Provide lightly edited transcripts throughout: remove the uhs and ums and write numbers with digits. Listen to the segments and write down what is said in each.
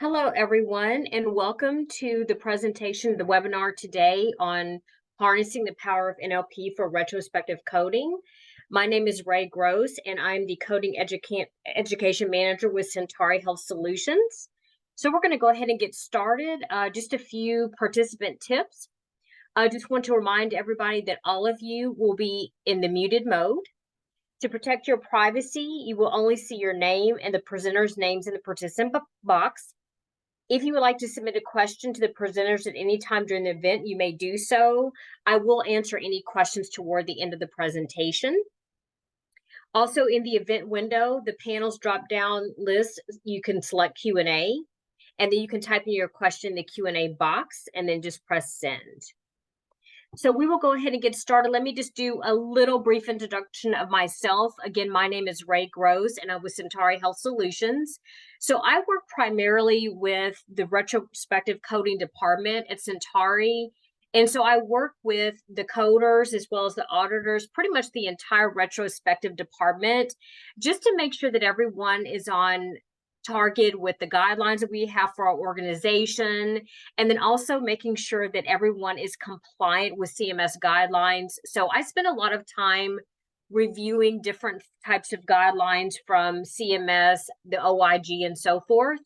Hello, everyone, and welcome to the presentation, the webinar today on harnessing the power of NLP for retrospective coding. My name is Rey Gross, and I'm the coding education manager with Centauri Health Solutions. So we're going to go ahead and get started. Just a few participant tips. I just want to remind everybody that all of you will be in the muted mode. To protect your privacy, you will only see your name and the presenter's names in the participant box. If you would like to submit a question to the presenters at any time during the event, you may do so. I will answer any questions toward the end of the presentation. Also, in the event window, the panel's drop-down list, you can select Q&A, and then you can type in your question in the Q&A box, and then just press send. So we will go ahead and get started. Let me just do a little brief introduction of myself. Again, my name is Rey Gross, and I'm with Centauri Health Solutions. So I work primarily with the retrospective coding department at Centauri. And so I work with the coders as well as the auditors, pretty much the entire retrospective department, just to make sure that everyone is on target with the guidelines that we have for our organization, and then also making sure that everyone is compliant with CMS guidelines. So I spend a lot of time reviewing different types of guidelines from CMS, the OIG, and so forth,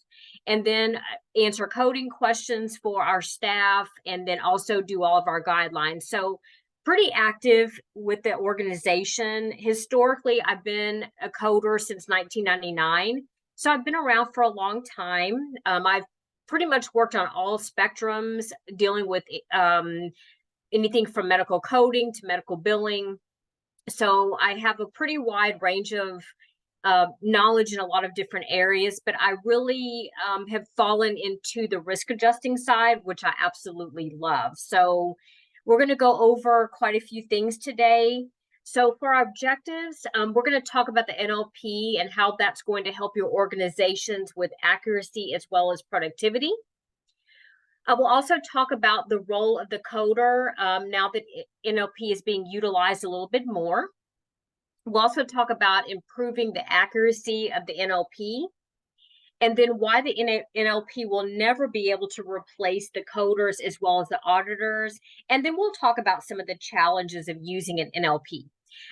and then answer coding questions for our staff, and then also do all of our guidelines. So pretty active with the organization. Historically, I've been a coder since 1999. So I've been around for a long time. I've pretty much worked on all spectrums, dealing with anything from medical coding to medical billing. So I have a pretty wide range of knowledge in a lot of different areas, but I really have fallen into the risk adjusting side, which I absolutely love. So we're going to go over quite a few things today. So for our objectives, we're going to talk about the NLP and how that's going to help your organizations with accuracy as well as productivity. We'll also talk about the role of the coder now that NLP is being utilized a little bit more. We'll also talk about improving the accuracy of the NLP, and then why the NLP will never be able to replace the coders as well as the auditors. And then we'll talk about some of the challenges of using an NLP.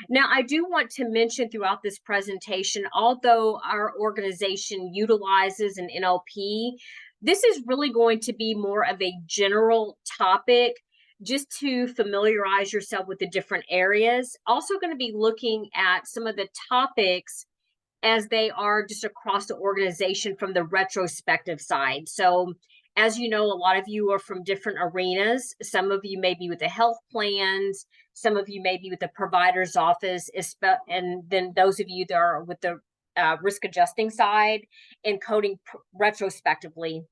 Now, I do want to mention throughout this presentation, although our organization utilizes an NLP, this is really going to be more of a general topic just to familiarize yourself with the different areas. Also going to be looking at some of the topics as they are just across the organization from the retrospective side. So as you know, a lot of you are from different arenas. Some of you may be with the health plans, some of you may be with the provider's office, and then those of you that are with the risk adjusting side and coding retrospectively.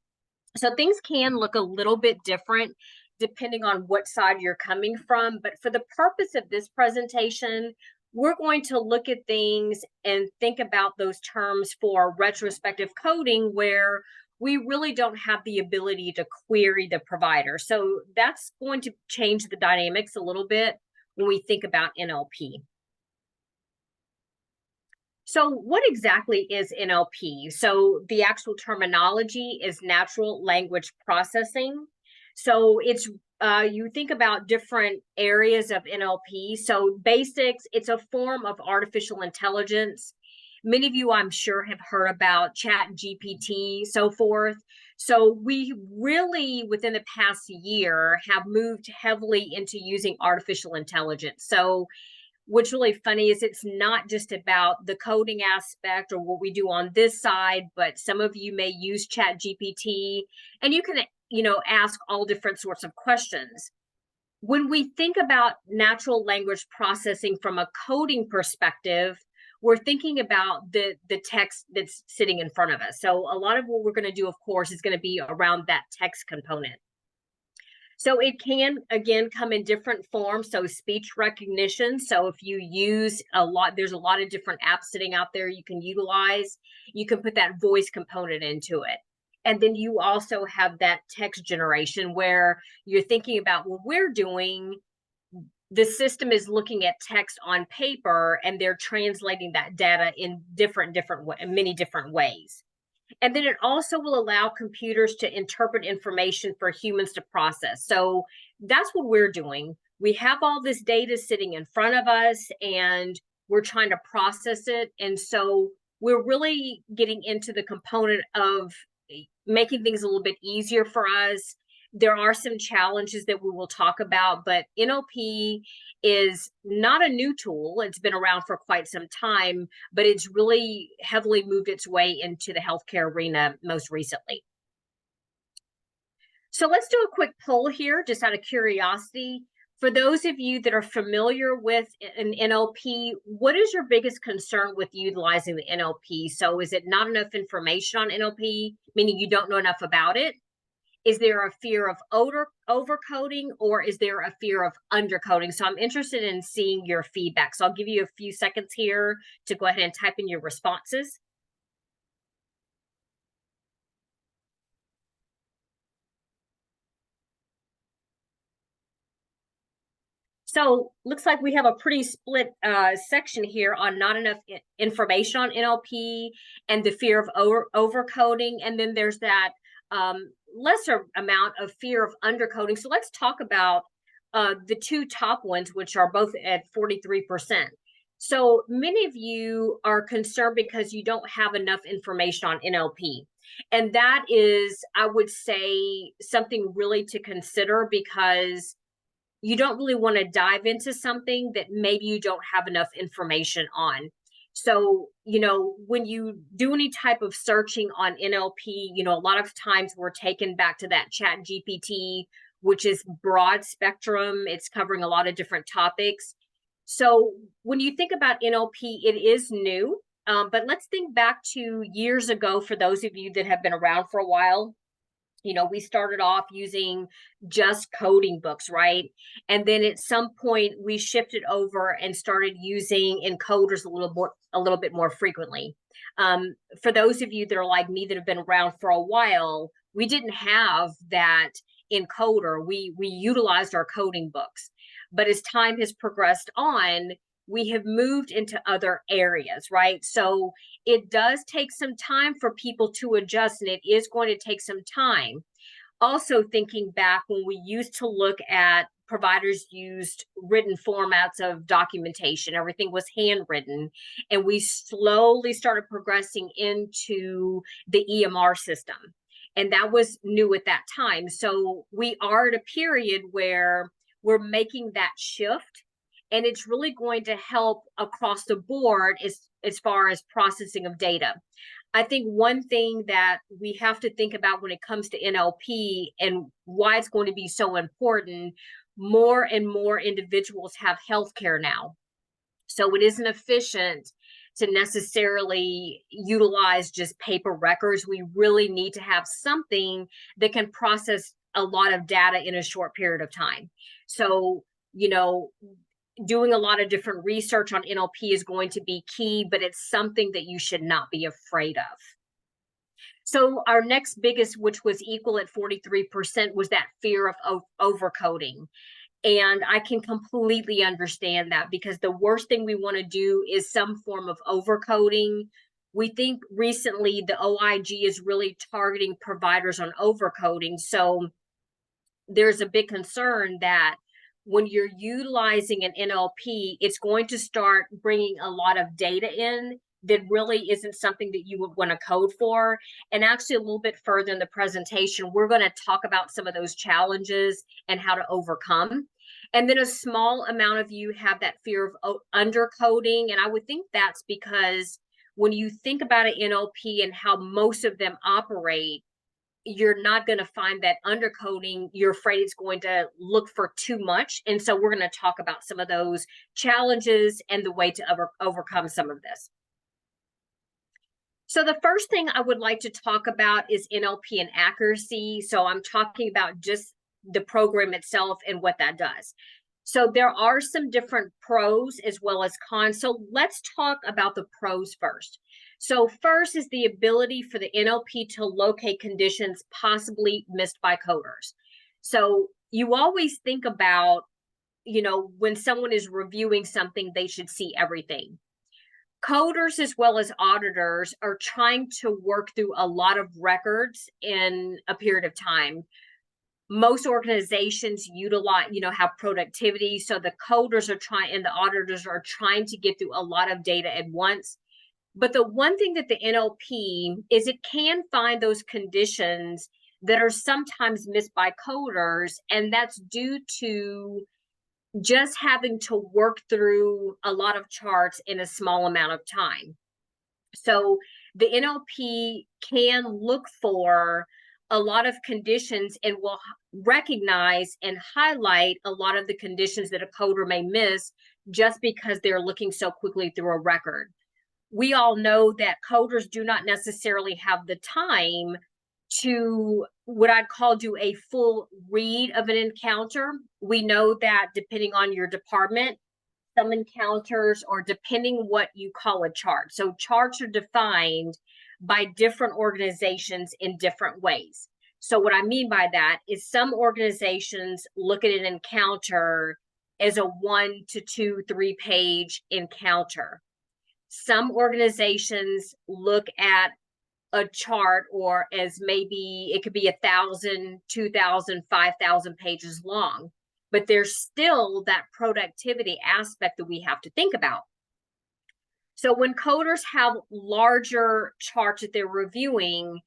So things can look a little bit different depending on what side you're coming from. But for the purpose of this presentation, we're going to look at things and think about those terms for retrospective coding where we really don't have the ability to query the provider. So that's going to change the dynamics a little bit when we think about NLP. So what exactly is NLP? So the actual terminology is natural language processing. So it's you think about different areas of NLP. So basics, it's a form of artificial intelligence. Many of you, I'm sure, have heard about Chat GPT, so forth. So we really, within the past year, have moved heavily into using artificial intelligence. So what's really funny is it's not just about the coding aspect or what we do on this side, but some of you may use Chat GPT, and you can ask all different sorts of questions. When we think about natural language processing from a coding perspective, we're thinking about the text that's sitting in front of us. So a lot of what we're going to do, of course, is going to be around that text component. So it can, again, come in different forms. So speech recognition. So if you use there's a lot of different apps sitting out there you can utilize. You can put that voice component into it. And then you also have that text generation where you're thinking about what we're doing. The system is looking at text on paper and they're translating that data in many different ways. And then it also will allow computers to interpret information for humans to process. So that's what we're doing. We have all this data sitting in front of us and we're trying to process it. And so we're really getting into the component of making things a little bit easier for us. There are some challenges that we will talk about, but NLP is not a new tool. It's been around for quite some time, but it's really heavily moved its way into the healthcare arena most recently. So let's do a quick poll here, just out of curiosity. For those of you that are familiar with an NLP, what is your biggest concern with utilizing the NLP? So is it not enough information on NLP, meaning you don't know enough about it? Is there a fear of overcoding, or is there a fear of undercoding? So I'm interested in seeing your feedback. So I'll give you a few seconds here to go ahead and type in your responses. So looks like we have a pretty split section here on not enough information on NLP and the fear of overcoding. And then there's that lesser amount of fear of undercoding. So let's talk about the two top ones, which are both at 43%. So many of you are concerned because you don't have enough information on NLP. And that is, I would say, something really to consider, because you don't really want to dive into something that maybe you don't have enough information on. So, when you do any type of searching on NLP, a lot of times we're taken back to that Chat GPT, which is broad spectrum. It's covering a lot of different topics. So when you think about NLP, it is new. But let's think back to years ago for those of you that have been around for a while. We started off using just coding books, right? And then at some point we shifted over and started using encoders a little bit more frequently. For those of you that are like me that have been around for a while, we didn't have that encoder. We utilized our coding books. But as time has progressed on, we have moved into other areas, right? So it does take some time for people to adjust, and it is going to take some time. Also, thinking back when we used to look at providers used written formats of documentation, everything was handwritten, and we slowly started progressing into the EMR system. And that was new at that time. So we are at a period where we're making that shift, and it's really going to help across the board as far as processing of data. I think one thing that we have to think about when it comes to NLP and why it's going to be so important, more and more individuals have healthcare now. So it isn't efficient to necessarily utilize just paper records. We really need to have something that can process a lot of data in a short period of time. So, doing a lot of different research on NLP is going to be key, but it's something that you should not be afraid of. So our next biggest, which was equal at 43%, was that fear of overcoding. And I can completely understand that, because the worst thing we want to do is some form of overcoding. We think recently the OIG is really targeting providers on overcoding. So there's a big concern that when you're utilizing an NLP, it's going to start bringing a lot of data in that really isn't something that you would want to code for. And actually, a little bit further in the presentation, we're going to talk about some of those challenges and how to overcome. And then a small amount of you have that fear of undercoding. And I would think that's because when you think about an NLP and how most of them operate, you're not going to find that undercoding. You're afraid it's going to look for too much. And so we're going to talk about some of those challenges and the way to overcome some of this. So the first thing I would like to talk about is NLP and accuracy. So I'm talking about just the program itself and what that does. So there are some different pros as well as cons. So let's talk about the pros first. So first is the ability for the NLP to locate conditions possibly missed by coders. So you always think about, when someone is reviewing something, they should see everything. Coders as well as auditors are trying to work through a lot of records in a period of time. Most organizations utilize, have productivity. So the coders are trying and the auditors are trying to get through a lot of data at once. But the one thing that the NLP is, it can find those conditions that are sometimes missed by coders, and that's due to just having to work through a lot of charts in a small amount of time. So the NLP can look for a lot of conditions and will recognize and highlight a lot of the conditions that a coder may miss just because they're looking so quickly through a record. We all know that coders do not necessarily have the time to what I'd call do a full read of an encounter. We know that depending on your department, some encounters, or depending what you call a chart. So charts are defined by different organizations in different ways. So what I mean by that is some organizations look at an encounter as a 1 to 2, 3 page encounter. Some organizations look at a chart or as maybe it could be 1,000, 2,000, 5,000 pages long, but there's still that productivity aspect that we have to think about. So when coders have larger charts that they're reviewing,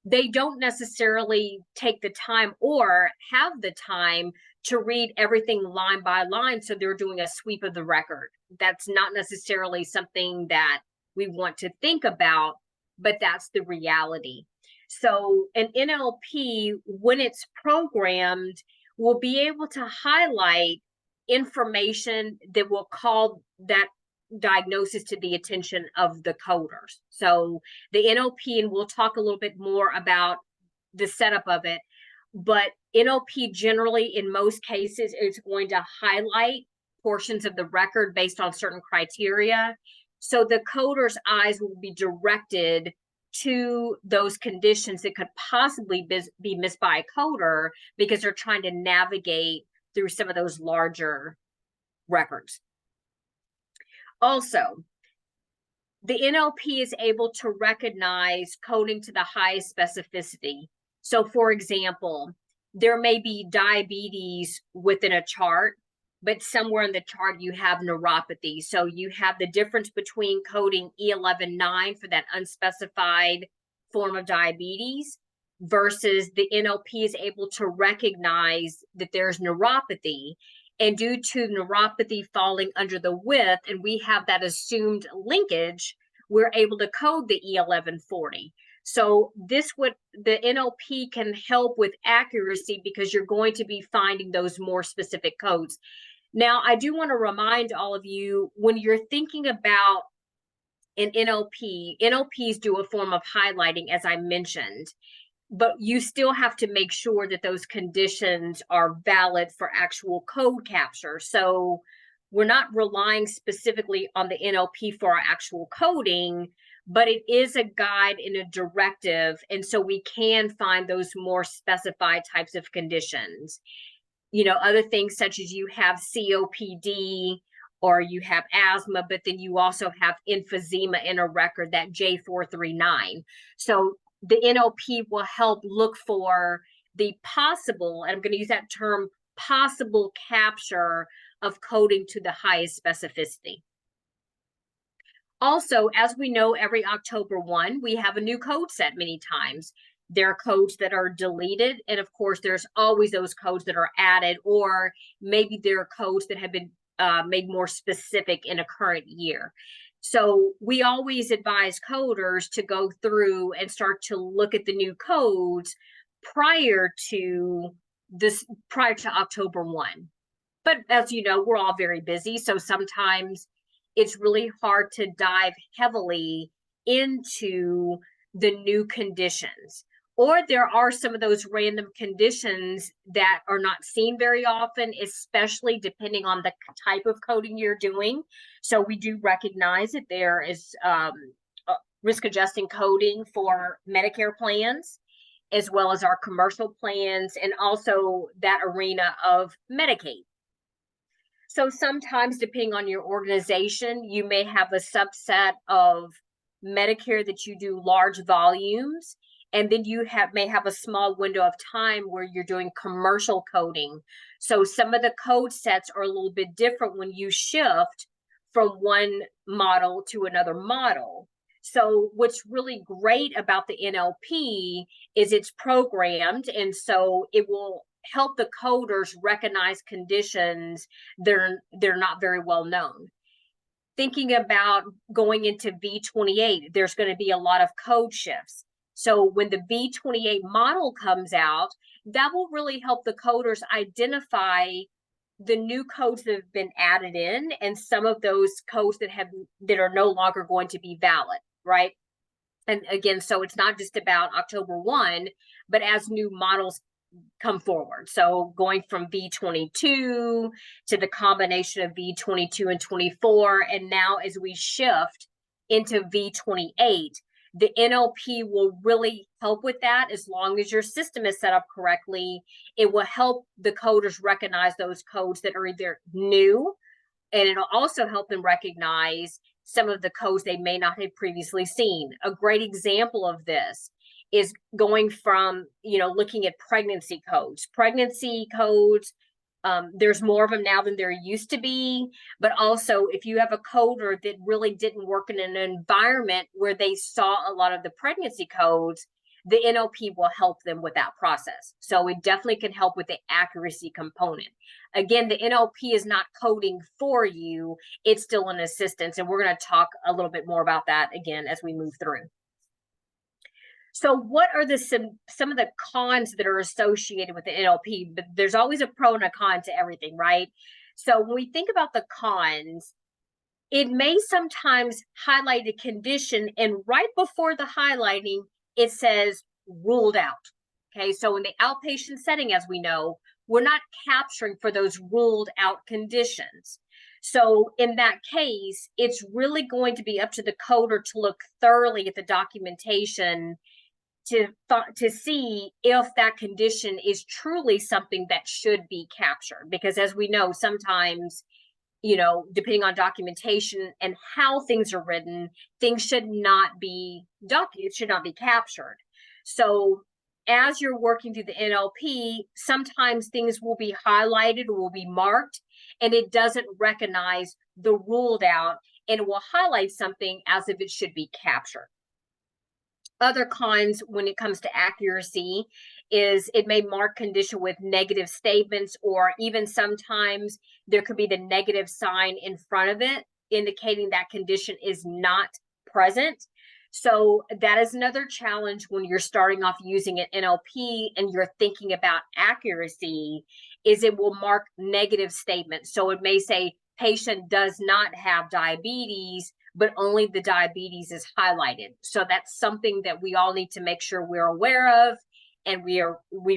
they don't necessarily take the time or have the time to read everything line by line. So they're doing a sweep of the record. That's not necessarily something that we want to think about, but that's the reality. So an NLP, when it's programmed, will be able to highlight information that will call that diagnosis to the attention of the coders. So the NLP, and we'll talk a little bit more about the setup of it, but NLP generally, in most cases, is going to highlight portions of the record based on certain criteria. So the coder's eyes will be directed to those conditions that could possibly be missed by a coder because they're trying to navigate through some of those larger records. Also, the NLP is able to recognize coding to the highest specificity. So, for example, there may be diabetes within a chart, but somewhere in the chart you have neuropathy. So you have the difference between coding E11.9 for that unspecified form of diabetes versus the NLP is able to recognize that there's neuropathy. And due to neuropathy falling under the width, and we have that assumed linkage, we're able to code the E1140. So the NLP can help with accuracy because you're going to be finding those more specific codes. Now, I do want to remind all of you, when you're thinking about an NLP, NLPs do a form of highlighting, as I mentioned, but you still have to make sure that those conditions are valid for actual code capture. So we're not relying specifically on the NLP for our actual coding, but it is a guide and a directive. And so we can find those more specified types of conditions. Other things such as you have COPD or you have asthma, but then you also have emphysema in a record, that J439. So the NLP will help look for the possible, and I'm going to use that term, possible capture of coding to the highest specificity. Also, as we know, every October 1, we have a new code set many times. There are codes that are deleted, and of course, there's always those codes that are added, or maybe there are codes that have been made more specific in a current year. So we always advise coders to go through and start to look at the new codes prior to October 1. But as you know, we're all very busy, so sometimes it's really hard to dive heavily into the new conditions. Or there are some of those random conditions that are not seen very often, especially depending on the type of coding you're doing. So we do recognize that there is risk adjusting coding for Medicare plans, as well as our commercial plans, and also that arena of Medicaid. So sometimes, depending on your organization, you may have a subset of Medicare that you do large volumes, and then you may have a small window of time where you're doing commercial coding. So some of the code sets are a little bit different when you shift from one model to another model. So what's really great about the NLP is it's programmed, and so it will help the coders recognize conditions they're not very well known. Thinking about going into V28, there's going to be a lot of code shifts. So when the V28 model comes out, that will really help the coders identify the new codes that have been added in and some of those codes that are no longer going to be valid, right? And again, so it's not just about October 1, but as new models come forward. So going from V22 to the combination of V22 and 24, and now as we shift into V28, the NLP will really help with that. As long as your system is set up correctly, it will help the coders recognize those codes that are either new, and it'll also help them recognize some of the codes they may not have previously seen. A great example of this is going from, looking at pregnancy codes. There's more of them now than there used to be, but also if you have a coder that really didn't work in an environment where they saw a lot of the pregnancy codes, the NLP will help them with that process. So it definitely can help with the accuracy component. Again, the NLP is not coding for you, it's still an assistance, and we're going to talk a little bit more about that again as we move through. So what are some of the cons that are associated with the NLP? But there's always a pro and a con to everything, right? So when we think about the cons, it may sometimes highlight a condition, and right before the highlighting, it says ruled out. Okay, so in the outpatient setting, as we know, we're not capturing for those ruled out conditions. So in that case, it's really going to be up to the coder to look thoroughly at the documentation to see if that condition is truly something that should be captured. Because as we know, sometimes, depending on documentation and how things are written, things should not be captured. So as you're working through the NLP, sometimes things will be highlighted or will be marked, and it doesn't recognize the ruled out, and it will highlight something as if it should be captured. Other cons when it comes to accuracy is it may mark condition with negative statements, or even sometimes there could be the negative sign in front of it, indicating that condition is not present. So that is another challenge when you're starting off using an NLP and you're thinking about accuracy, is it will mark negative statements. So it may say patient does not have diabetes, but only the diabetes is highlighted. So that's something that we all need to make sure we're aware of and we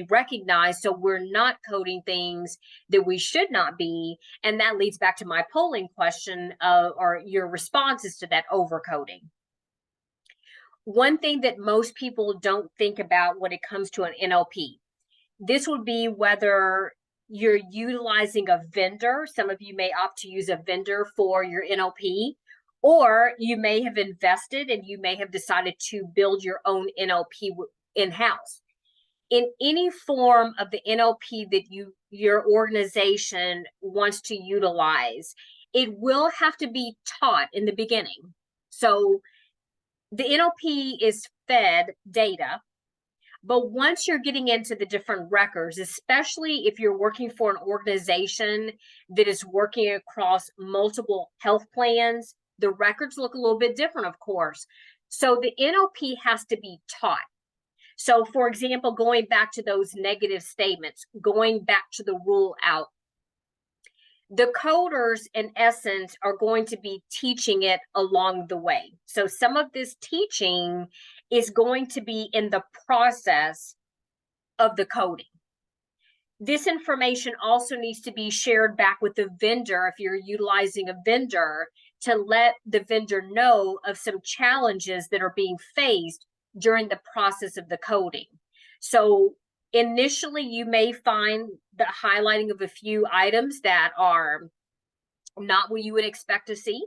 recognize, so we're not coding things that we should not be. And that leads back to my polling question, or your responses to that overcoding. One thing that most people don't think about when it comes to an NLP, this would be whether you're utilizing a vendor. Some of you may opt to use a vendor for your NLP, or you may have invested and you may have decided to build your own NLP in-house. In any form of the NLP that your organization wants to utilize, it will have to be taught in the beginning. So the NLP is fed data, but once you're getting into the different records, especially if you're working for an organization that is working across multiple health plans, the records look a little bit different, of course. So the NLP has to be taught. So for example, going back to those negative statements, going back to the rule out, the coders in essence are going to be teaching it along the way. So some of this teaching is going to be in the process of the coding. This information also needs to be shared back with the vendor if you're utilizing a vendor, to let the vendor know of some challenges that are being faced during the process of the coding. So initially, you may find the highlighting of a few items that are not what you would expect to see.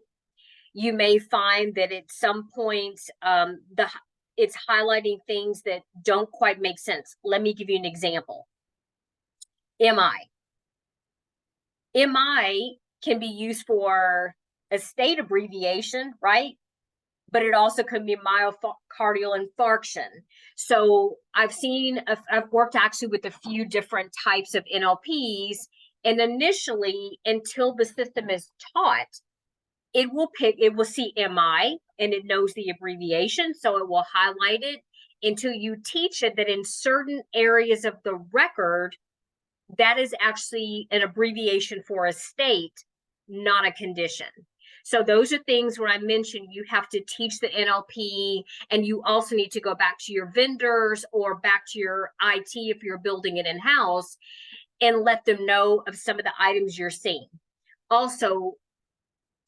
You may find that at some points, it's highlighting things that don't quite make sense. Let me give you an example. MI. MI can be used for a state abbreviation, right? But it also can be myocardial infarction. So I've worked actually with a few different types of NLPs, and initially, until the system is taught, it will see MI and it knows the abbreviation, so it will highlight it until you teach it that in certain areas of the record, that is actually an abbreviation for a state, not a condition. So those are things where I mentioned you have to teach the NLP, and you also need to go back to your vendors or back to your IT if you're building it in-house and let them know of some of the items you're seeing. Also,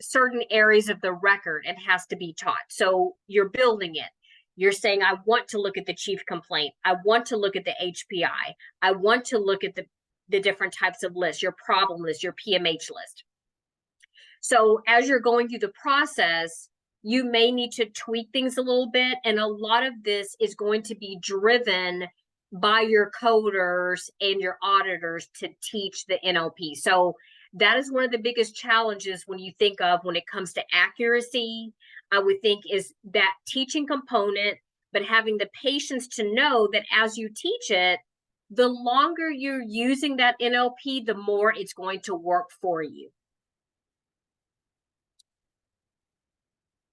certain areas of the record, it has to be taught. So you're building it. You're saying, I want to look at the chief complaint. I want to look at the HPI. I want to look at the different types of lists, your problem list, your PMH list. So as you're going through the process, you may need to tweak things a little bit. And a lot of this is going to be driven by your coders and your auditors to teach the NLP. So that is one of the biggest challenges when you think of when it comes to accuracy, I would think, is that teaching component, but having the patience to know that as you teach it, the longer you're using that NLP, the more it's going to work for you.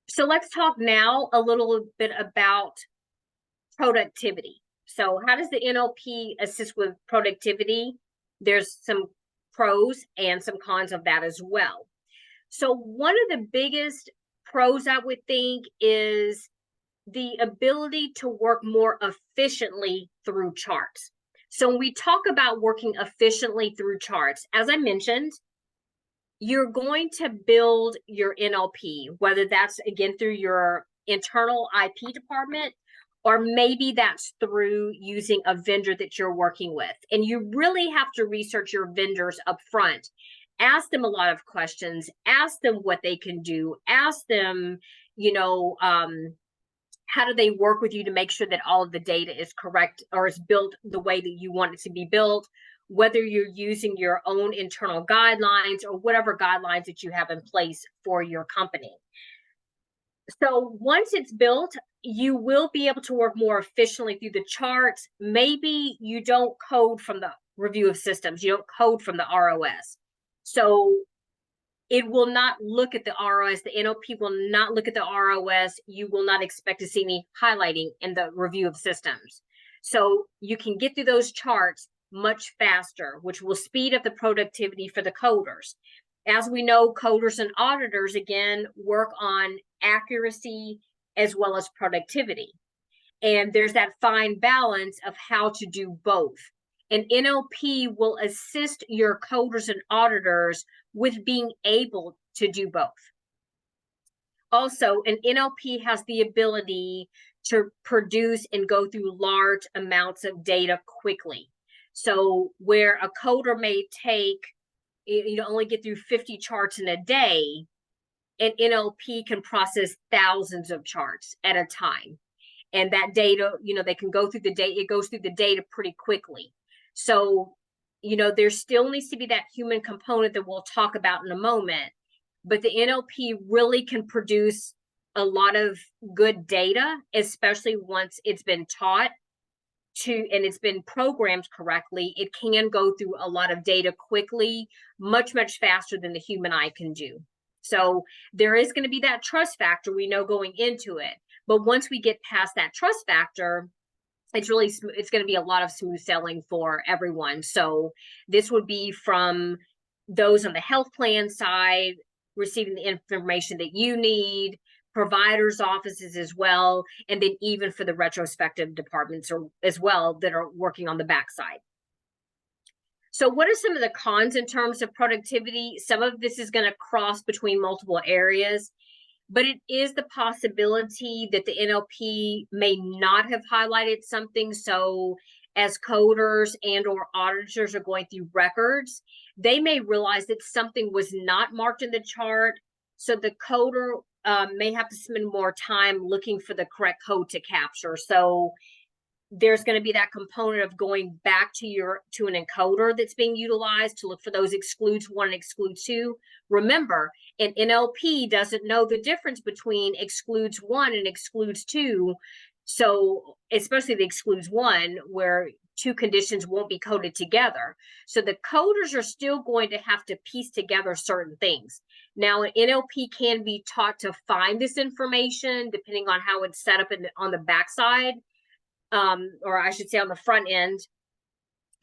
So let's talk now a little bit about productivity. So how does the NLP assist with productivity? There's some pros and some cons of that as well. So one of the biggest pros, I would think, is the ability to work more efficiently through charts. So when we talk about working efficiently through charts, as I mentioned, you're going to build your NLP, whether that's, again, through your internal IP department, or maybe that's through using a vendor that you're working with. And you really have to research your vendors up front. Ask them a lot of questions, ask them what they can do, ask them, how do they work with you to make sure that all of the data is correct or is built the way that you want it to be built, whether you're using your own internal guidelines or whatever guidelines that you have in place for your company. So once it's built, you will be able to work more efficiently through the charts. Maybe you don't code from the review of systems. You don't code from the ROS. So it will not look at the ROS. The NLP will not look at the ROS. You will not expect to see any highlighting in the review of systems. So you can get through those charts much faster, which will speed up the productivity for the coders. As we know, coders and auditors, again, work on accuracy as well as productivity. And there's that fine balance of how to do both. And NLP will assist your coders and auditors with being able to do both. Also, an NLP has the ability to produce and go through large amounts of data quickly. So where a coder may only get through 50 charts in a day, an NLP can process thousands of charts at a time. And that data, they can go through the data, it goes through the data pretty quickly. So, there still needs to be that human component that we'll talk about in a moment, but the NLP really can produce a lot of good data, especially once it's been taught and it's been programmed correctly. It can go through a lot of data quickly, much, much faster than the human eye can do. So there is going to be that trust factor, we know, going into it. But once we get past that trust factor, it's going to be a lot of smooth sailing for everyone. So this would be from those on the health plan side, receiving the information that you need, providers' offices as well, and then even for the retrospective departments as well that are working on the backside. So what are some of the cons in terms of productivity? Some of this is going to cross between multiple areas, but it is the possibility that the NLP may not have highlighted something. So as coders and or auditors are going through records, they may realize that something was not marked in the chart. So the coder may have to spend more time looking for the correct code to capture. So there's going to be that component of going back to an encoder that's being utilized to look for those excludes 1 and excludes 2. Remember, an NLP doesn't know the difference between excludes 1 and excludes 2. So especially the excludes 1, where 2 conditions won't be coded together. So the coders are still going to have to piece together certain things. Now, an NLP can be taught to find this information depending on how it's set up on the backside. Or I should say on the front end.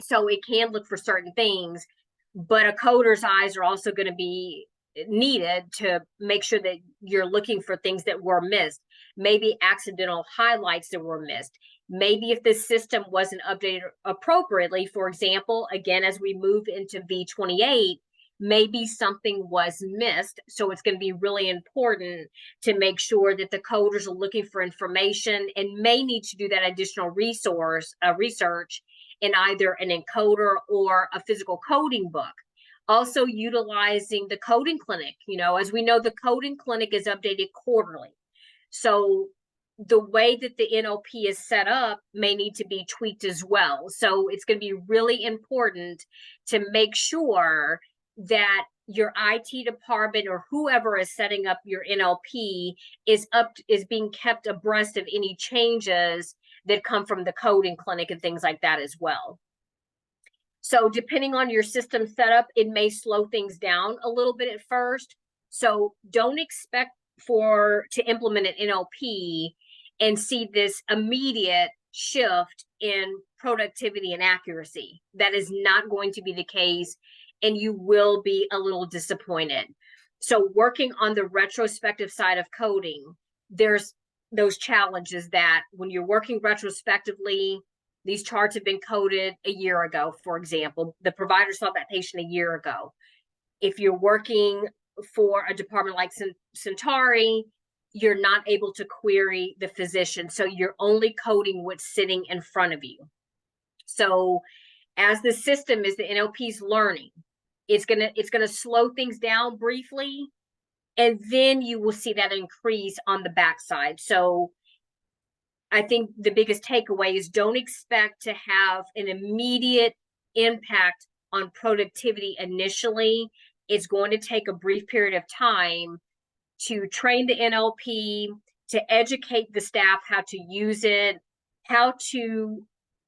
So it can look for certain things, but a coder's eyes are also going to be needed to make sure that you're looking for things that were missed, maybe accidental highlights that were missed. Maybe if this system wasn't updated appropriately, for example, again, as we move into V28, maybe something was missed. So it's going to be really important to make sure that the coders are looking for information and may need to do that additional research in either an encoder or a physical coding book. Also utilizing the coding clinic. As we know, the coding clinic is updated quarterly. So the way that the NLP is set up may need to be tweaked as well. So it's going to be really important to make sure that your IT department or whoever is setting up your NLP is being kept abreast of any changes that come from the coding clinic and things like that as well. So depending on your system setup, it may slow things down a little bit at first. So don't expect to implement an NLP and see this immediate shift in productivity and accuracy. That is not going to be the case, and you will be a little disappointed. So working on the retrospective side of coding, there's those challenges that when you're working retrospectively, these charts have been coded a year ago, for example. The provider saw that patient a year ago. If you're working for a department like Centauri, you're not able to query the physician. So you're only coding what's sitting in front of you. So as the system is the NLP's learning, it's gonna slow things down briefly, and then you will see that increase on the backside. So I think the biggest takeaway is don't expect to have an immediate impact on productivity initially. It's going to take a brief period of time to train the NLP, to educate the staff how to use it, how to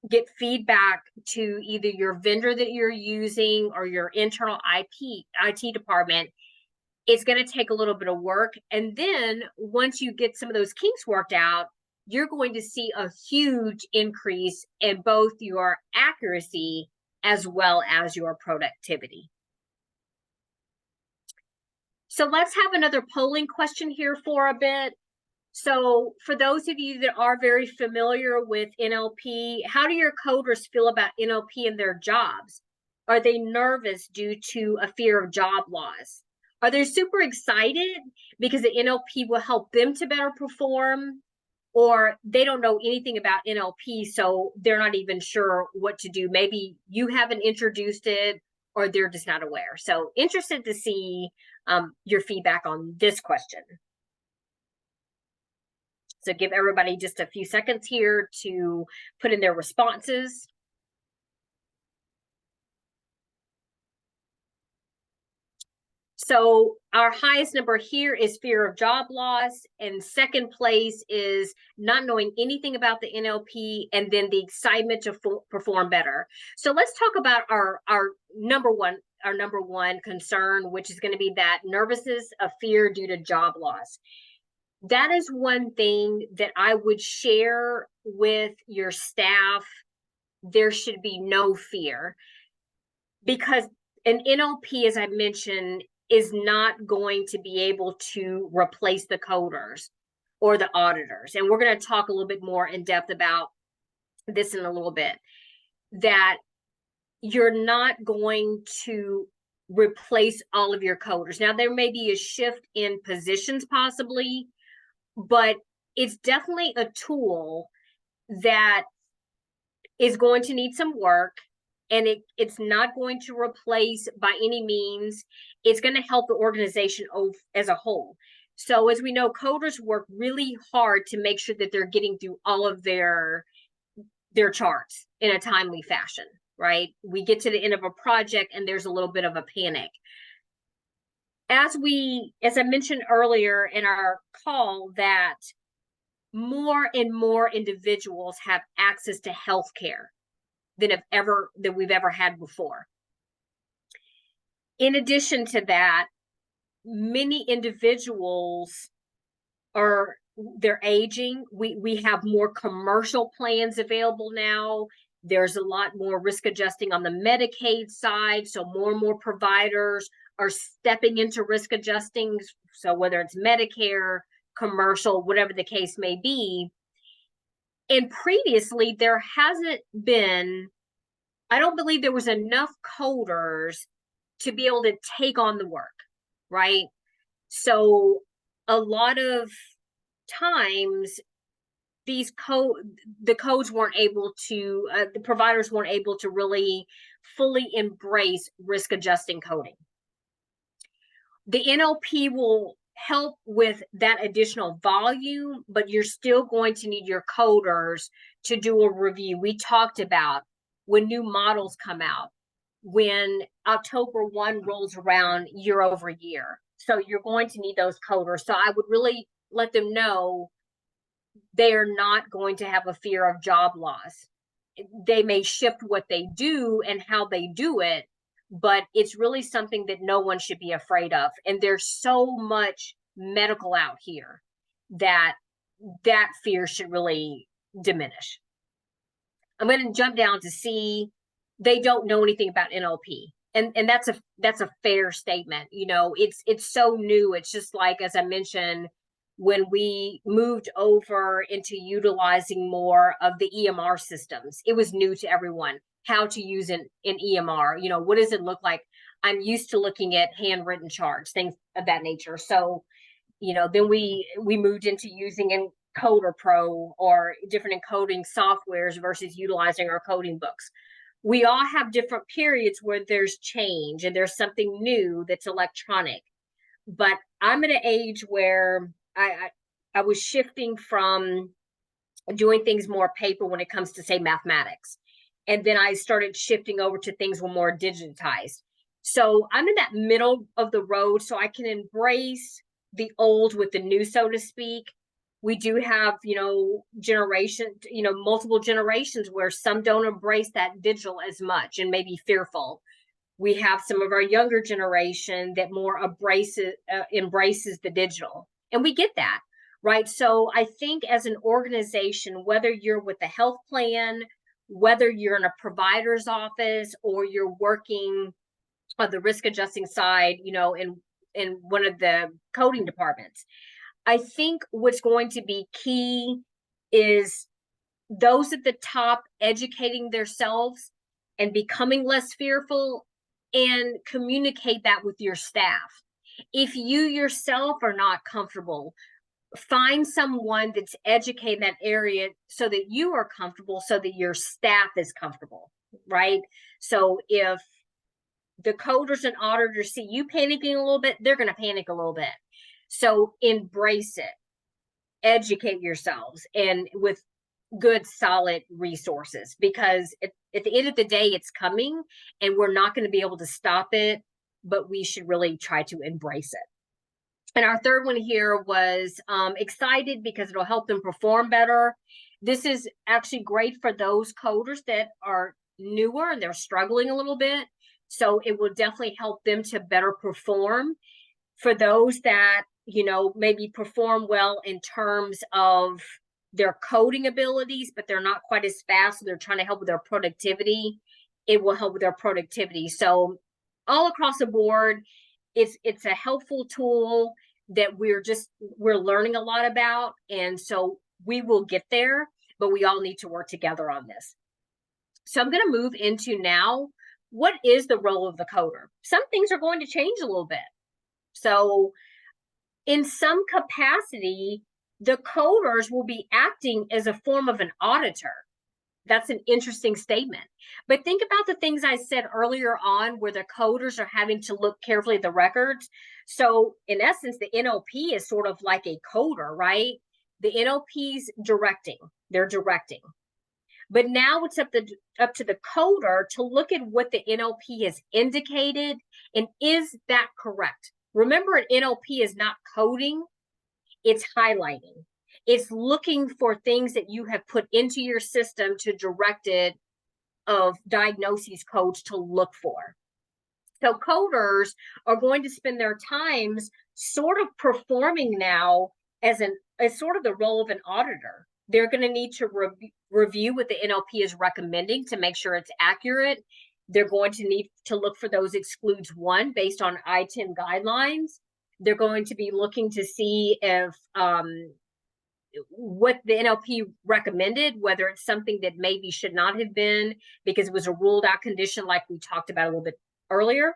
get feedback to either your vendor that you're using or your internal IT department. It's going to take a little bit of work. And then once you get some of those kinks worked out, you're going to see a huge increase in both your accuracy as well as your productivity. So let's have another polling question here for a bit. So for those of you that are very familiar with NLP, how do your coders feel about NLP in their jobs? Are they nervous due to a fear of job loss? Are they super excited because the NLP will help them to better perform? Or they don't know anything about NLP, so they're not even sure what to do. Maybe you haven't introduced it, or they're just not aware. So interested to see your feedback on this question. So give everybody just a few seconds here to put in their responses. So our highest number here is fear of job loss, and second place is not knowing anything about the NLP, and then the excitement to perform better. So let's talk about our number one concern, which is going to be that nervousness of fear due to job loss. That is one thing that I would share with your staff. There should be no fear, because an NLP, as I mentioned, is not going to be able to replace the coders or the auditors. And we're going to talk a little bit more in depth about this in a little bit, that you're not going to replace all of your coders. Now, there may be a shift in positions possibly, but it's definitely a tool that is going to need some work. And it's not going to replace by any means. It's going to help the organization as a whole. So as we know, coders work really hard to make sure that they're getting through all of their charts in a timely fashion, right? We get to the end of a project and there's a little bit of a panic. As I mentioned earlier in our call, that more and more individuals have access to healthcare than we've ever had before. In addition to that, many individuals they're aging. We have more commercial plans available now. There's a lot more risk adjusting on the Medicaid side. So more and more providers are stepping into risk adjusting. So whether it's Medicare, commercial, whatever the case may be. And previously, there hasn't been, I don't believe there was enough coders to be able to take on the work, right? So a lot of times the codes weren't able to, the providers weren't able to really fully embrace risk adjusting coding. The NLP will help with that additional volume, but you're still going to need your coders to do a review. We talked about when new models come out, when October 1 rolls around year over year. So you're going to need those coders. So I would really let them know they are not going to have a fear of job loss. They may shift what they do and how they do it, but it's really something that no one should be afraid of. And there's so much medical out here that fear should really diminish. I'm going to jump down to C. They don't know anything about NLP. And that's a fair statement. You know, it's so new. It's just like, as I mentioned, when we moved over into utilizing more of the EMR systems, it was new to everyone how to use an EMR. You know, what does it look like? I'm used to looking at handwritten charts, things of that nature. So, you know, then we moved into using Encoder Pro or different encoding softwares versus utilizing our coding books. We all have different periods where there's change and there's something new that's electronic. But I'm at an age where I was shifting from doing things more paper when it comes to, say, mathematics. And then I started shifting over to things were more digitized. So I'm in that middle of the road, so I can embrace the old with the new, so to speak. We do have, multiple generations where some don't embrace that digital as much and maybe fearful. We have some of our younger generation that more embraces the digital. And we get that, right? So I think as an organization, whether you're with a health plan, whether you're in a provider's office or you're working on the risk adjusting side, in one of the coding departments, I think what's going to be key is those at the top educating themselves and becoming less fearful and communicate that with your staff. If you yourself are not comfortable, find someone that's educated in that area so that you are comfortable, so that your staff is comfortable, right? So if the coders and auditors see you panicking a little bit, they're going to panic a little bit. So embrace it, educate yourselves, and with good, solid resources, because at the end of the day, it's coming and we're not going to be able to stop it, but we should really try to embrace it. And our third one here was excited because it'll help them perform better. This is actually great for those coders that are newer and they're struggling a little bit. So it will definitely help them to better perform. For those that, maybe perform well in terms of their coding abilities, but they're not quite as fast, so they're trying to help with their productivity, it will help with their productivity. So all across the board, it's a helpful tool that we're learning a lot about. And so we will get there, but we all need to work together on this. So I'm going to move into now, what is the role of the coder? Some things are going to change a little bit. So in some capacity, the coders will be acting as a form of an auditor. That's an interesting statement. But think about the things I said earlier on where the coders are having to look carefully at the records. So in essence, the NLP is sort of like a coder, right? The NLP's directing, they're directing. But now it's up to the coder to look at what the NLP has indicated, and is that correct? Remember, an NLP is not coding, it's highlighting. It's looking for things that you have put into your system to direct it of diagnoses codes to look for. So coders are going to spend their times sort of performing now as sort of the role of an auditor. They're going to need to review what the NLP is recommending to make sure it's accurate. They're going to need to look for those excludes one based on I-10 guidelines. They're going to be looking to see if what the NLP recommended, whether it's something that maybe should not have been because it was a ruled out condition like we talked about a little bit earlier.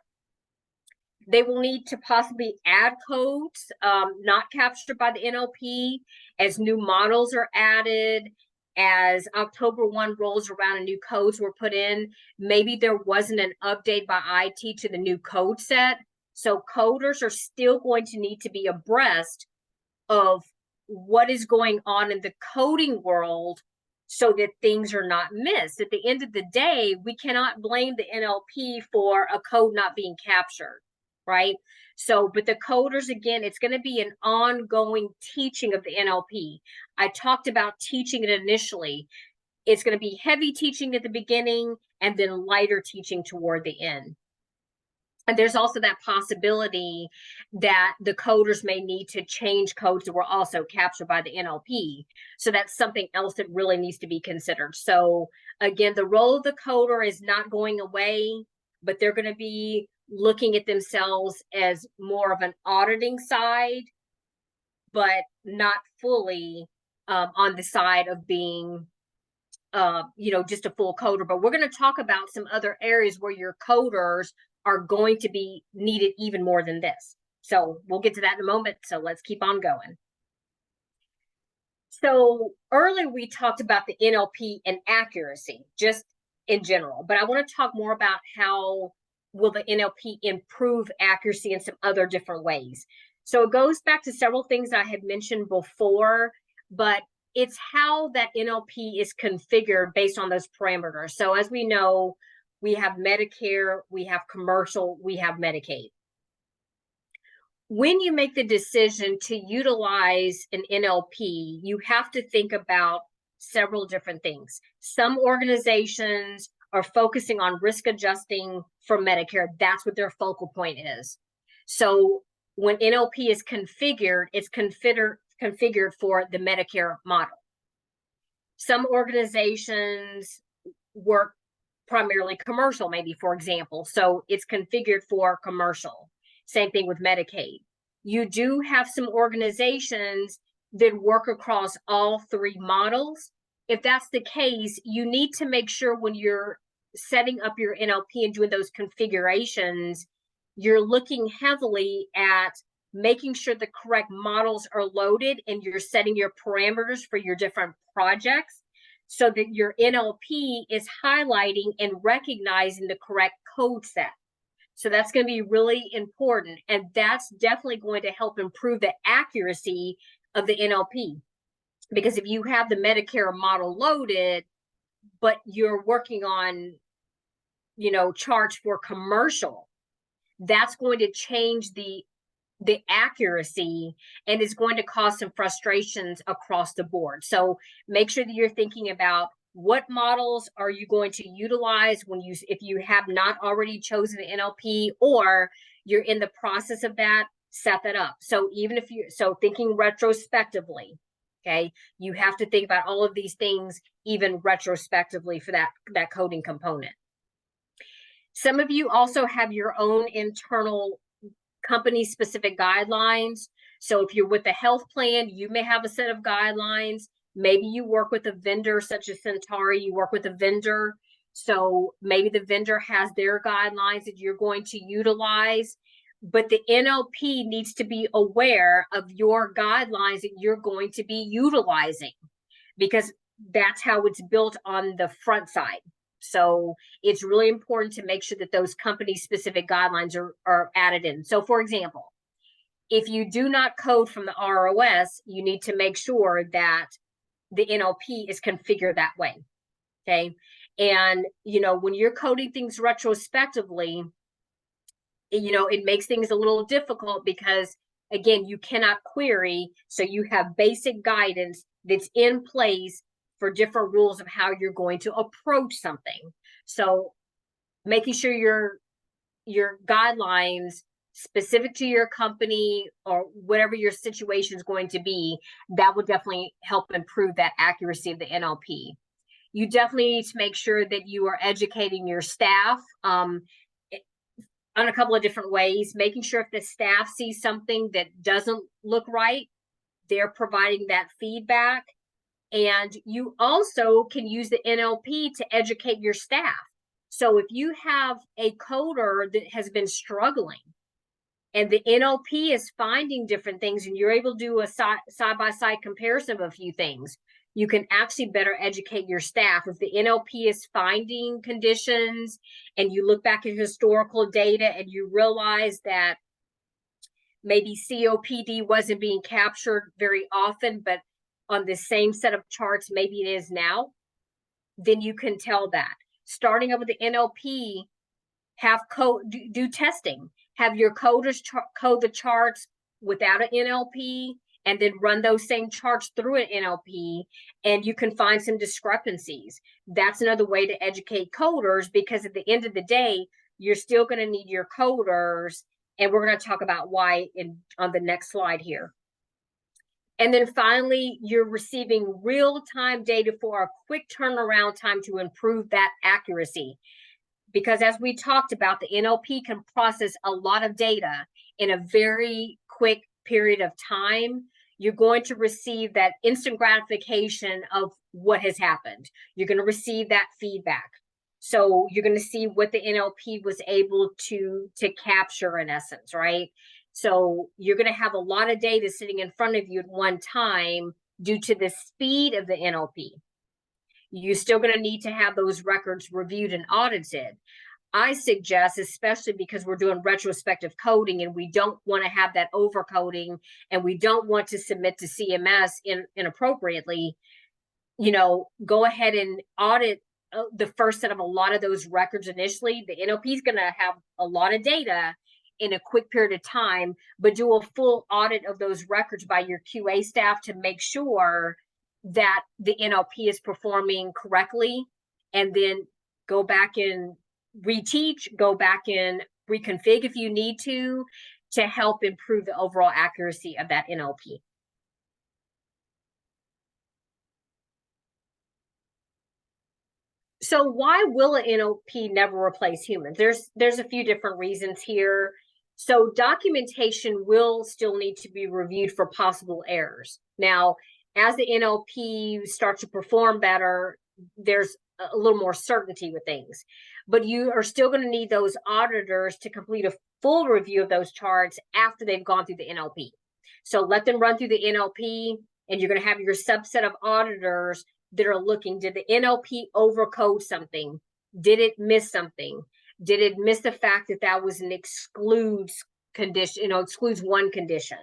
They will need to possibly add codes not captured by the NLP as new models are added, as October 1 rolls around and new codes were put in. Maybe there wasn't an update by IT to the new code set. So coders are still going to need to be abreast of what is going on in the coding world so that things are not missed. At the end of the day, we cannot blame the NLP for a code not being captured, right? So, but the coders, again, it's going to be an ongoing teaching of the NLP. I talked about teaching it initially. It's going to be heavy teaching at the beginning and then lighter teaching toward the end. And there's also that possibility that the coders may need to change codes that were also captured by the NLP. So that's something else that really needs to be considered. So again, the role of the coder is not going away, but they're going to be looking at themselves as more of an auditing side, but not fully on the side of being just a full coder. But we're going to talk about some other areas where your coders are going to be needed even more than this. So we'll get to that in a moment. So let's keep on going. So earlier we talked about the NLP and accuracy, just in general, but I want to talk more about how will the NLP improve accuracy in some other different ways. So it goes back to several things I had mentioned before, but it's how that NLP is configured based on those parameters. So as we know, we have Medicare, we have commercial, we have Medicaid. When you make the decision to utilize an NLP, you have to think about several different things. Some organizations are focusing on risk adjusting for Medicare. That's what their focal point is. So when NLP is configured, it's configured for the Medicare model. Some organizations work primarily commercial, maybe, for example. So it's configured for commercial. Same thing with Medicaid. You do have some organizations that work across all three models. If that's the case, you need to make sure when you're setting up your NLP and doing those configurations, you're looking heavily at making sure the correct models are loaded and you're setting your parameters for your different projects so that your NLP is highlighting and recognizing the correct code set. So that's going to be really important. And that's definitely going to help improve the accuracy of the NLP. Because if you have the Medicare model loaded, but you're working on, charge for commercial, that's going to change the accuracy and is going to cause some frustrations across the board. So make sure that you're thinking about what models are you going to utilize if you have not already chosen the NLP or you're in the process of that, set that up. So thinking retrospectively, okay, you have to think about all of these things even retrospectively for that coding component. Some of you also have your own internal company specific guidelines. So if you're with a health plan, you may have a set of guidelines. Maybe you work with a vendor such as Centauri, you work with a vendor. So maybe the vendor has their guidelines that you're going to utilize, but the NLP needs to be aware of your guidelines that you're going to be utilizing. Because that's how it's built on the front side. So it's really important to make sure that those company specific guidelines are added in. So for example, if you do not code from the ROS, you need to make sure that the NLP is configured that way. Okay. And, when you're coding things retrospectively, it makes things a little difficult because, again, you cannot query. So you have basic guidance that's in place for different rules of how you're going to approach something. So making sure your guidelines specific to your company or whatever your situation is going to be, that will definitely help improve that accuracy of the NLP. You definitely need to make sure that you are educating your staff on a couple of different ways, making sure if the staff sees something that doesn't look right, they're providing that feedback. And you also can use the NLP to educate your staff. So if you have a coder that has been struggling and the NLP is finding different things and you're able to do a side-by-side comparison of a few things, you can actually better educate your staff. If the NLP is finding conditions and you look back at historical data and you realize that maybe COPD wasn't being captured very often, but on the same set of charts, maybe it is now, then you can tell that. Starting up with the NLP, do testing. Have your coders code the charts without an NLP and then run those same charts through an NLP, and you can find some discrepancies. That's another way to educate coders, because at the end of the day, you're still going to need your coders, and we're going to talk about why on the next slide here. And then finally, you're receiving real-time data for a quick turnaround time to improve that accuracy. Because as we talked about, the NLP can process a lot of data in a very quick period of time. You're going to receive that instant gratification of what has happened. You're going to receive that feedback. So you're going to see what the NLP was able to capture, in essence, right? So you're going to have a lot of data sitting in front of you at one time due to the speed of the NLP. You're still going to need to have those records reviewed and audited. I suggest, especially because we're doing retrospective coding and we don't want to have that overcoding and we don't want to submit to CMS inappropriately, go ahead and audit the first set of a lot of those records initially. The NLP is going to have a lot of data in a quick period of time, but do a full audit of those records by your QA staff to make sure that the NLP is performing correctly, and then go back and reteach, go back and reconfig if you need to help improve the overall accuracy of that NLP. So why will an NLP never replace humans? There's a few different reasons here. So documentation will still need to be reviewed for possible errors. Now, as the NLP starts to perform better, there's a little more certainty with things. But you are still going to need those auditors to complete a full review of those charts after they've gone through the NLP. So let them run through the NLP, and you're going to have your subset of auditors that are looking. Did the NLP overcode something? Did it miss something? Did it miss the fact that that was an excludes condition, excludes one condition?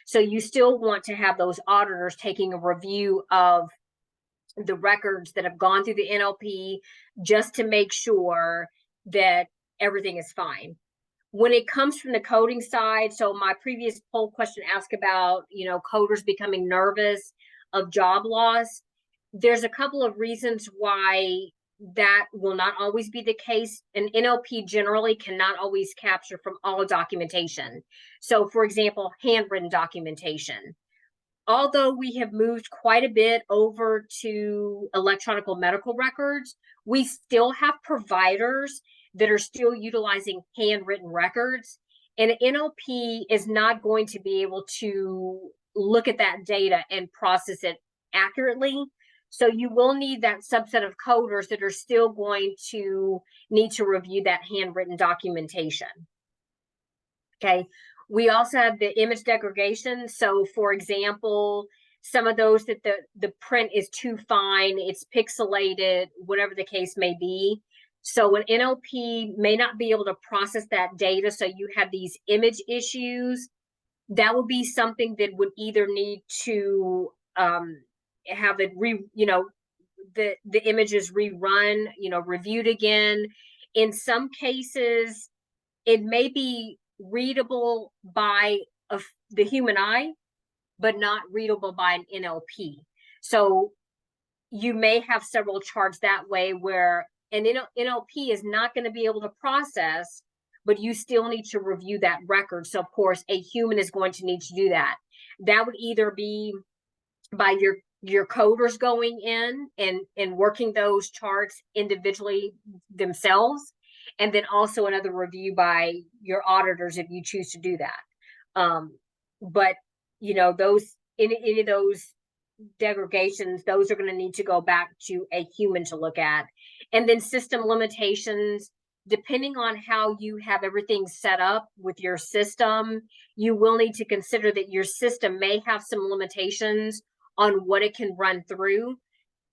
So you still want to have those auditors taking a review of the records that have gone through the NLP just to make sure that everything is fine. When it comes from the coding side, so my previous poll question asked about, coders becoming nervous of job loss. There's a couple of reasons why that will not always be the case. An NLP generally cannot always capture from all documentation. So for example, handwritten documentation. Although we have moved quite a bit over to electronic medical records, we still have providers that are still utilizing handwritten records. And an NLP is not going to be able to look at that data and process it accurately. So you will need that subset of coders that are still going to need to review that handwritten documentation. Okay. We also have the image degradation. So for example, some of those that the print is too fine, it's pixelated, whatever the case may be. So an NLP may not be able to process that data, so you have these image issues. That would be something that would either need to have it the images rerun, reviewed again. In some cases, it may be readable by the human eye, but not readable by an NLP. So you may have several charts that way where an NLP is not going to be able to process, but you still need to review that record. So of course, a human is going to need to do that. That would either be by your coders going in and working those charts individually themselves, and then also another review by your auditors if you choose to do that. But those any of those degradations, those are going to need to go back to a human to look at. And then system limitations, depending on how you have everything set up with your system, you will need to consider that your system may have some limitations on what it can run through.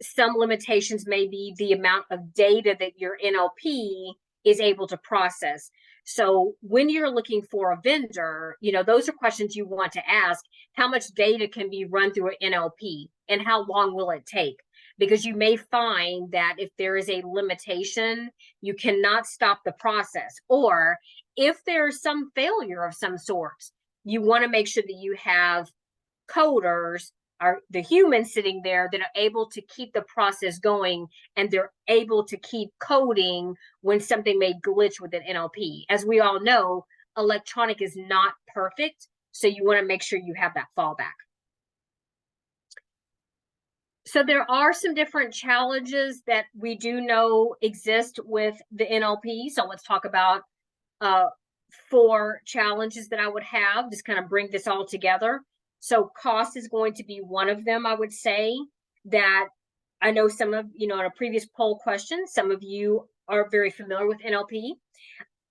Some limitations may be the amount of data that your NLP is able to process. So when you're looking for a vendor, those are questions you want to ask. How much data can be run through an NLP and how long will it take? Because you may find that if there is a limitation, you cannot stop the process. Or if there's some failure of some sort, you want to make sure that you have coders, are the humans sitting there, that are able to keep the process going, and they're able to keep coding when something may glitch with an NLP. As we all know, electronic is not perfect, so you want to make sure you have that fallback. So there are some different challenges that we do know exist with the NLP. So let's talk about 4 challenges that I would have, just kind of bring this all together. So cost is going to be one of them. I would say that I know some of, in a previous poll question, some of you are very familiar with NLP,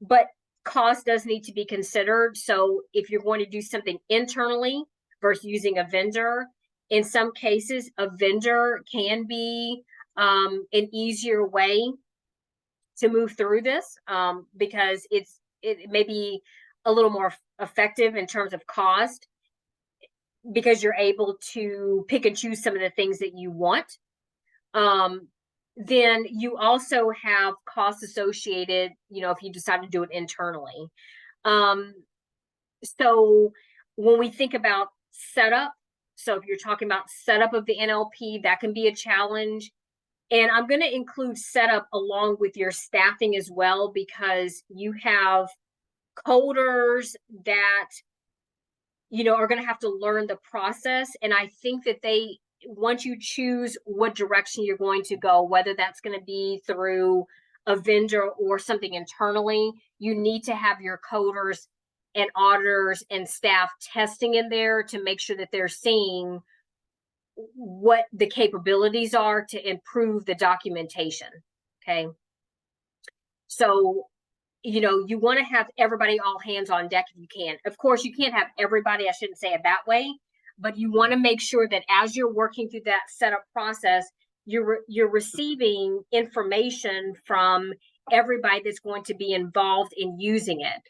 but cost does need to be considered. So if you're going to do something internally versus using a vendor, in some cases, a vendor can be an easier way to move through this because it may be a little more effective in terms of cost, because you're able to pick and choose some of the things that you want. Then you also have costs associated, if you decide to do it internally. So when we think about setup, so if you're talking about setup of the NLP, that can be a challenge. And I'm going to include setup along with your staffing as well, because you have coders that are going to have to learn the process. And I think that once you choose what direction you're going to go, whether that's going to be through a vendor or something internally, you need to have your coders and auditors and staff testing in there to make sure that they're seeing what the capabilities are to improve the documentation. Okay. So you want to have everybody all hands on deck if you can. Of course, you can't have everybody, I shouldn't say it that way, but you want to make sure that as you're working through that setup process, you're receiving information from everybody that's going to be involved in using it.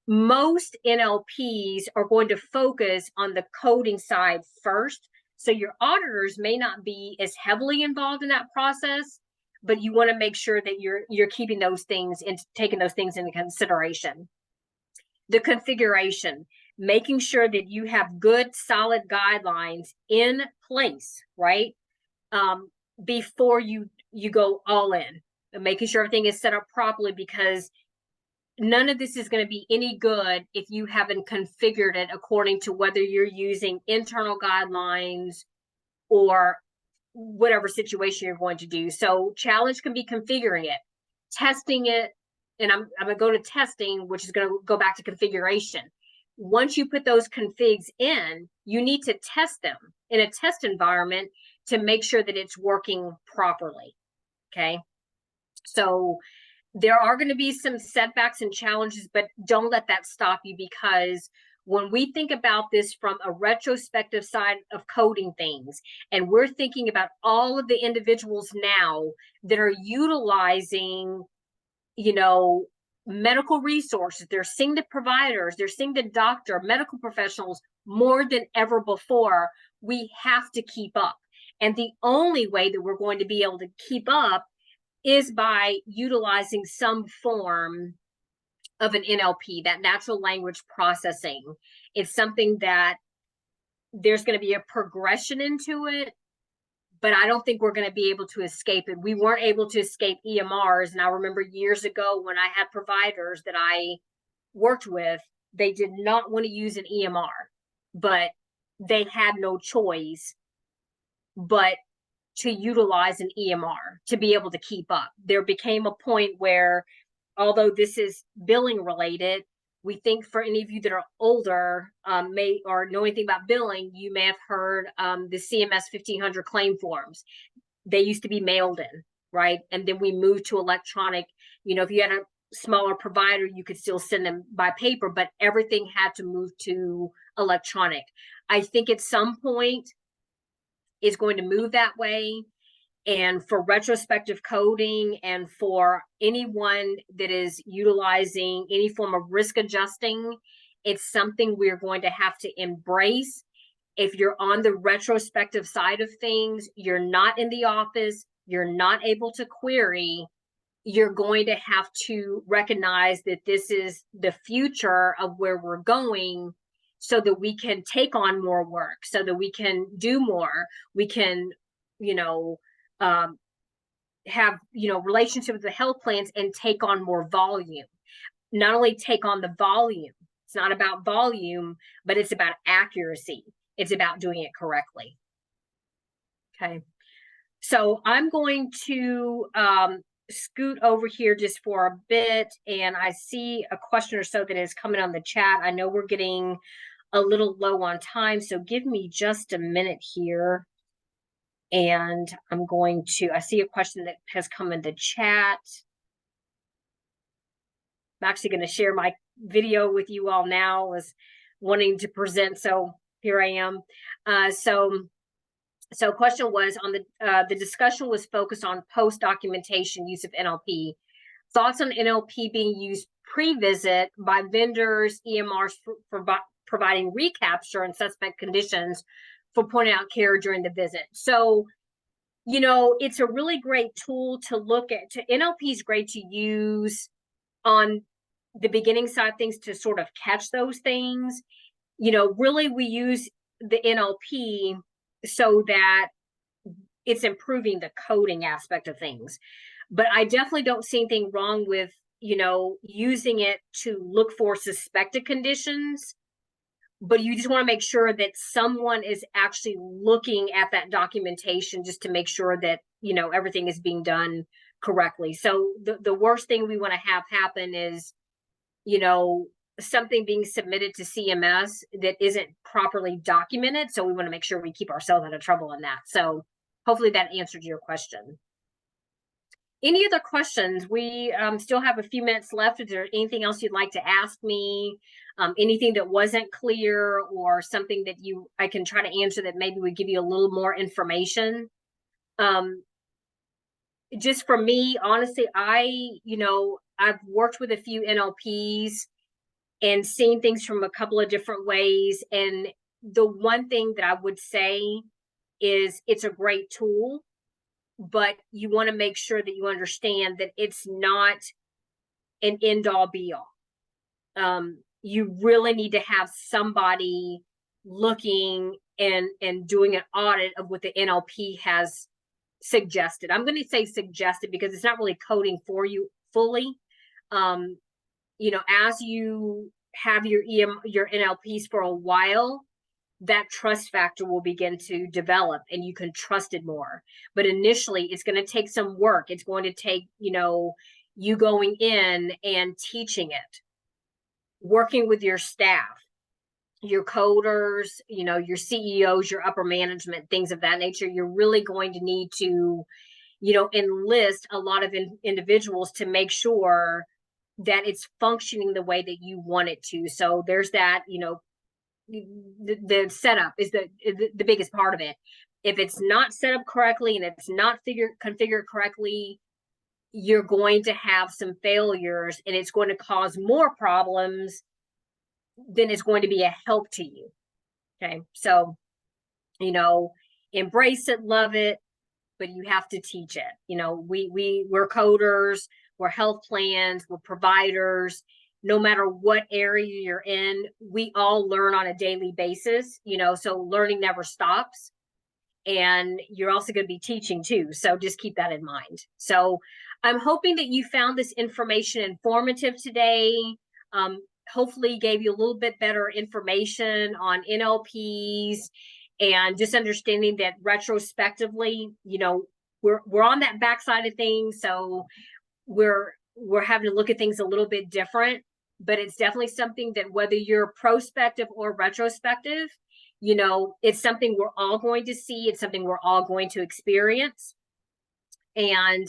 Most NLPs are going to focus on the coding side first. So your auditors may not be as heavily involved in that process, but you want to make sure that you're keeping those things and taking those things into consideration. The configuration, making sure that you have good, solid guidelines in place, right? Before you go all in, and making sure everything is set up properly, because none of this is going to be any good if you haven't configured it according to whether you're using internal guidelines or whatever situation you're going to do. So challenge can be configuring it, testing it, and I'm going to go to testing, which is going to go back to configuration. Once you put those configs in, you need to test them in a test environment to make sure that it's working properly. Okay. So there are going to be some setbacks and challenges, but don't let that stop you, because When we think about this from a retrospective side of coding things, and we're thinking about all of the individuals now that are utilizing, medical resources, they're seeing the providers, they're seeing the doctor, medical professionals more than ever before, we have to keep up. And the only way that we're going to be able to keep up is by utilizing some form of an NLP, that natural language processing. It's something that there's going to be a progression into it, but I don't think we're going to be able to escape it. We weren't able to escape EMRs. And I remember years ago when I had providers that I worked with, they did not want to use an EMR, but they had no choice but to utilize an EMR to be able to keep up. There became a point where, although this is billing related, we think for any of you that are older, may or know anything about billing, you may have heard the CMS 1500 claim forms. They used to be mailed in, right? And then we moved to electronic. If you had a smaller provider, you could still send them by paper, but everything had to move to electronic. I think at some point it's going to move that way. And for retrospective coding and for anyone that is utilizing any form of risk adjusting, it's something we're going to have to embrace. If you're on the retrospective side of things, you're not in the office, you're not able to query, you're going to have to recognize that this is the future of where we're going, so that we can take on more work, so that we can do more. We can, have, relationship with the health plans and take on more volume. Not only take on the volume, it's not about volume, but it's about accuracy. It's about doing it correctly. Okay. So I'm going to scoot over here just for a bit, and I see a question or so that is coming on the chat. I know we're getting a little low on time, so give me just a minute here. And I see a question that has come in the chat. I'm actually going to share my video with you all now. I was wanting to present, so here I am. So question was on the discussion was focused on post-documentation use of NLP. Thoughts on NLP being used pre-visit by vendors, EMRs for providing recapture and suspect conditions for pointing out care during the visit. So, it's a really great tool to look at. NLP is great to use on the beginning side of things to sort of catch those things. Really we use the NLP so that it's improving the coding aspect of things. But I definitely don't see anything wrong with, using it to look for suspected conditions. But you just want to make sure that someone is actually looking at that documentation just to make sure that, everything is being done correctly. So the worst thing we want to have happen is, something being submitted to CMS that isn't properly documented. So we want to make sure we keep ourselves out of trouble in that. So hopefully that answered your question. Any other questions? We still have a few minutes left. Is there anything else you'd like to ask me? Anything that wasn't clear, or something that I can try to answer that maybe would give you a little more information? Just for me, honestly, I've worked with a few NLPs and seen things from a couple of different ways. And the one thing that I would say is it's a great tool, but you want to make sure that you understand that it's not an end all be all. You really need to have somebody looking and doing an audit of what the NLP has suggested. I'm going to say suggested because it's not really coding for you fully. As you have your NLPs for a while, that trust factor will begin to develop and you can trust it more. But initially it's going to take some work. It's going to take, you going in and teaching it, working with your staff, your coders, your CEOs, your upper management, things of that nature. You're really going to need to, enlist a lot of individuals to make sure that it's functioning the way that you want it to. So there's that, the setup is the biggest part of it. If it's not set up correctly and it's not configured correctly, you're going to have some failures, and it's going to cause more problems than it's going to be a help to you. Okay, so embrace it, love it, but you have to teach it. We're coders, we're health plans, we're providers. No matter what area you're in, we all learn on a daily basis, so learning never stops. And you're also going to be teaching too. So just keep that in mind. So I'm hoping that you found this information informative today. Hopefully gave you a little bit better information on NLPs and just understanding that retrospectively, we're on that backside of things. So we're having to look at things a little bit different, but it's definitely something that whether you're prospective or retrospective, it's something we're all going to see. It's something we're all going to experience. And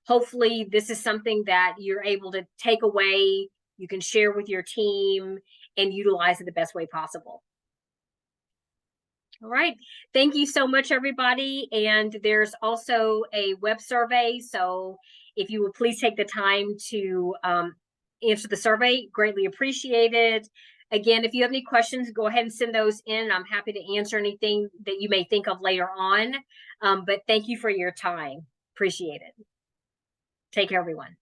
hopefully this is something that you're able to take away, you can share with your team and utilize it the best way possible. All right. Thank you so much, everybody. And there's also a web survey. So if you would please take the time to answer the survey, greatly appreciated. Again, if you have any questions, go ahead and send those in. I'm happy to answer anything that you may think of later on. But thank you for your time. Appreciate it. Take care, everyone.